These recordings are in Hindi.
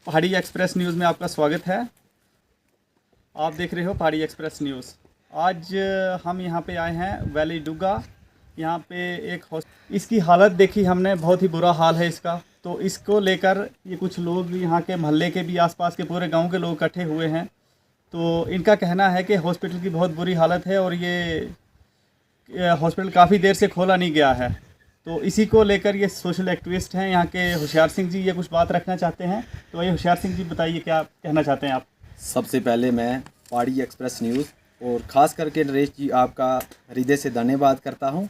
पहाड़ी एक्सप्रेस न्यूज़ में आपका स्वागत है। आप देख रहे हो पहाड़ी एक्सप्रेस न्यूज़। आज हम यहाँ पे आए हैं वैली डुगा। यहाँ पे एक इसकी हालत देखी हमने, बहुत ही बुरा हाल है इसका। तो इसको लेकर ये कुछ लोग यहाँ के मोहल्ले के भी, आसपास के पूरे गांव के लोग इकट्ठे हुए हैं। तो इनका कहना है कि हॉस्पिटल की बहुत बुरी हालत है और ये हॉस्पिटल काफ़ी देर से खोला नहीं गया है। तो इसी को लेकर ये सोशल एक्टिविस्ट हैं यहाँ के होशियार सिंह जी, ये कुछ बात रखना चाहते हैं। तो ये होशियार सिंह जी बताइए, क्या कहना चाहते हैं आप? सबसे पहले मैं पहाड़ी एक्सप्रेस न्यूज़ और ख़ास करके नरेश जी आपका हृदय से धन्यवाद करता हूं,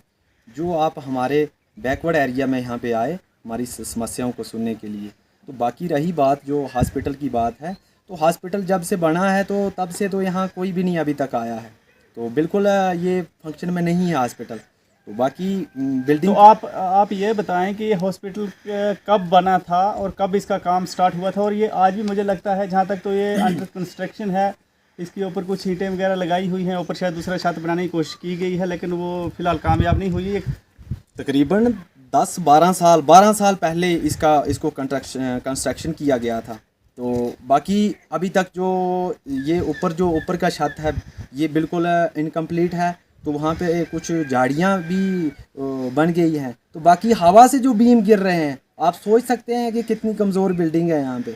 जो आप हमारे बैकवर्ड एरिया में यहाँ पे आए हमारी समस्याओं को सुनने के लिए। तो बाकी रही बात जो हॉस्पिटल की बात है, तो हॉस्पिटल जब से बना है तो तब से तो यहाँ कोई भी नहीं अभी तक आया है। तो बिल्कुल ये फंक्शन में नहीं है हॉस्पिटल। तो बाकी बिल्डिंग तो आप ये बताएं कि ये हॉस्पिटल कब बना था और कब इसका काम स्टार्ट हुआ था? और ये आज भी मुझे लगता है, जहाँ तक तो ये अंडर कंस्ट्रक्शन है, इसके ऊपर कुछ ईंटें वगैरह लगाई हुई हैं, ऊपर शायद दूसरा छत बनाने की कोशिश की गई है, लेकिन वो फ़िलहाल कामयाब नहीं हुई। तकरीबन 12 साल पहले इसको कंस्ट्रक्शन किया गया था। तो बाकी अभी तक जो ऊपर का छत है ये बिल्कुल इनकम्प्लीट है। तो वहाँ पे कुछ झाड़ियाँ भी बन गई हैं। तो बाकी हवा से जो बीम गिर रहे हैं, आप सोच सकते हैं कि कितनी कमज़ोर बिल्डिंग है यहाँ पे।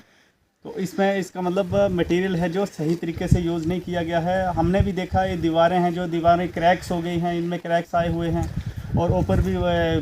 तो इसमें इसका मतलब मटेरियल है जो सही तरीके से यूज़ नहीं किया गया है। हमने भी देखा ये दीवारें हैं, जो दीवारें क्रैक्स हो गई हैं, इनमें क्रैक्स आए हुए हैं। और ऊपर भी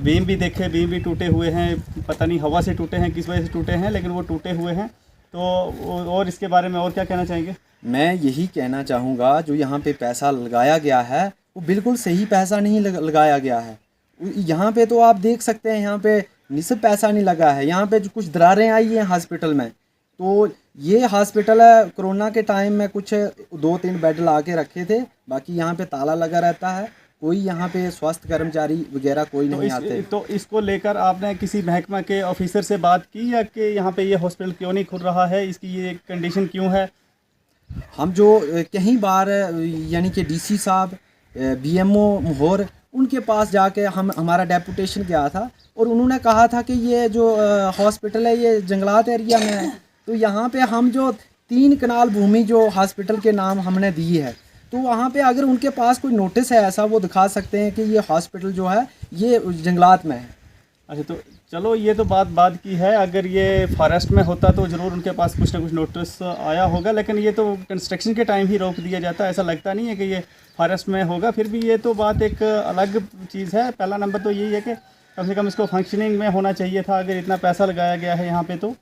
बीम भी देखे, बीम भी टूटे हुए हैं। पता नहीं हवा से टूटे हैं, किस वजह से टूटे हैं, लेकिन वो टूटे हुए हैं। तो और इसके बारे में और क्या कहना चाहेंगे? मैं यही कहना चाहूँगा, जो यहाँ पे पैसा लगाया गया है वो बिल्कुल सही पैसा नहीं लगाया गया है। यहाँ पे तो आप देख सकते हैं, यहाँ पे निस्फ पैसा नहीं लगा है। यहाँ पे जो कुछ दरारें आई हैं हॉस्पिटल में, तो ये हॉस्पिटल है कोरोना के टाइम में कुछ 2-3 बेड ला के रखे थे। बाकी यहाँ पे ताला लगा रहता है, कोई यहाँ पे स्वास्थ्य कर्मचारी वगैरह कोई नहीं आते। तो इसको लेकर आपने किसी महकमा के ऑफिसर से बात की, या कि यहाँ पे ये हॉस्पिटल क्यों नहीं खुल रहा है, इसकी ये कंडीशन क्यों है? हम जो कई बार यानी कि डीसी साहब, बीएमओ मोहर, उनके पास जाके हमारा डेपुटेशन गया था और उन्होंने कहा था कि ये जो हॉस्पिटल है ये जंगलात एरिया में है। तो यहाँ पे हम जो 3 कनाल भूमि जो हॉस्पिटल के नाम हमने दी है, तो वहाँ पे अगर उनके पास कोई नोटिस है ऐसा, वो दिखा सकते हैं कि ये हॉस्पिटल जो है ये जंगलात में है। अच्छा, तो चलो ये तो बात की है। अगर ये फॉरेस्ट में होता तो ज़रूर उनके पास कुछ ना कुछ नोटिस आया होगा, लेकिन ये तो कंस्ट्रक्शन के टाइम ही रोक दिया जाता है। ऐसा लगता नहीं है कि ये फॉरेस्ट में होगा। फिर भी ये तो बात एक अलग चीज़ है। पहला नंबर तो यही है कि कम से कम इसको फंक्शनिंग में होना चाहिए था, अगर इतना पैसा लगाया गया है यहाँ पे। तो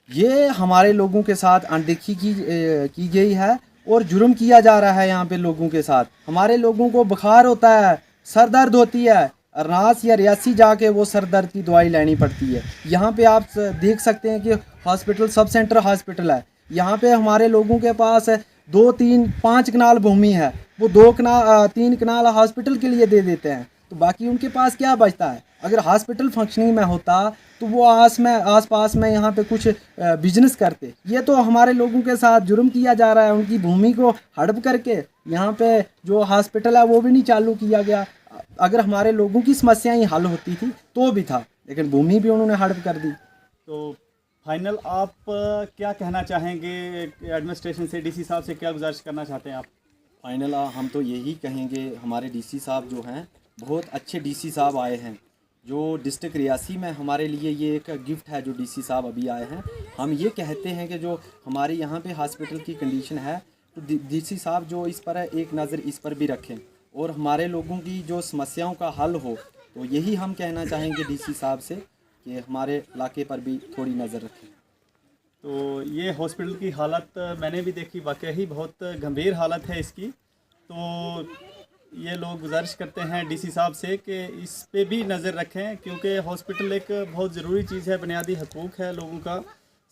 ये हमारे लोगों के साथ अनदेखी की गई है और जुर्म किया जा रहा है यहाँ पे लोगों के साथ। हमारे लोगों को बुखार होता है, सर दर्द होती है, अरनास या रियासी जाके वो सर दर्द की दवाई लेनी पड़ती है। यहाँ पे आप देख सकते हैं कि हॉस्पिटल सब सेंटर हॉस्पिटल है। यहाँ पे हमारे लोगों के पास 2-3-5 कनाल भूमि है, वो 3 कनाल हॉस्पिटल के लिए दे देते हैं। तो बाकी उनके पास क्या बचता है? अगर हॉस्पिटल फंक्शनिंग में होता तो वो आस पास में यहाँ पे कुछ बिजनेस करते। ये तो हमारे लोगों के साथ जुर्म किया जा रहा है। उनकी भूमि को हड़प करके यहाँ पे जो हॉस्पिटल है वो भी नहीं चालू किया गया। अगर हमारे लोगों की समस्याएं हल होती थी तो भी था, लेकिन भूमि भी उन्होंने हड़प कर दी। तो फाइनल आप क्या कहना चाहेंगे एडमिनिस्ट्रेशन से, डीसी साहब से क्या गुजारिश करना चाहते हैं आप? फाइनल हम तो यही कहेंगे, हमारे डीसी साहब जो हैं बहुत अच्छे डीसी साहब आए हैं। जो डिस्ट्रिक्ट रियासी में हमारे लिए ये एक गिफ्ट है जो डीसी साहब अभी आए हैं। हम ये कहते हैं कि जो हमारे यहाँ पे हॉस्पिटल की कंडीशन है, तो डीसी साहब जो इस पर एक नज़र इस पर भी रखें और हमारे लोगों की जो समस्याओं का हल हो। तो यही हम कहना चाहेंगे डीसी साहब से कि हमारे इलाके पर भी थोड़ी नज़र रखें। तो ये हॉस्पिटल की हालत मैंने भी देखी, वाकई बहुत गंभीर हालत है इसकी। तो ये लोग गुजारिश करते हैं डीसी साहब से कि इस पे भी नज़र रखें, क्योंकि हॉस्पिटल एक बहुत ज़रूरी चीज़ है, बुनियादी हकूक़ है लोगों का।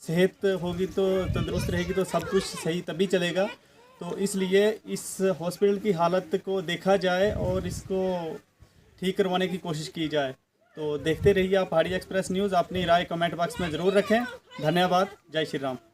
सेहत होगी तो तंदुरुस्त रहेगी तो सब कुछ सही तभी चलेगा। तो इसलिए इस हॉस्पिटल की हालत को देखा जाए और इसको ठीक करवाने की कोशिश की जाए। तो देखते रहिए आप पहाड़ी एक्सप्रेस न्यूज़। अपनी राय कमेंट बॉक्स में ज़रूर रखें। धन्यवाद। जय श्री राम।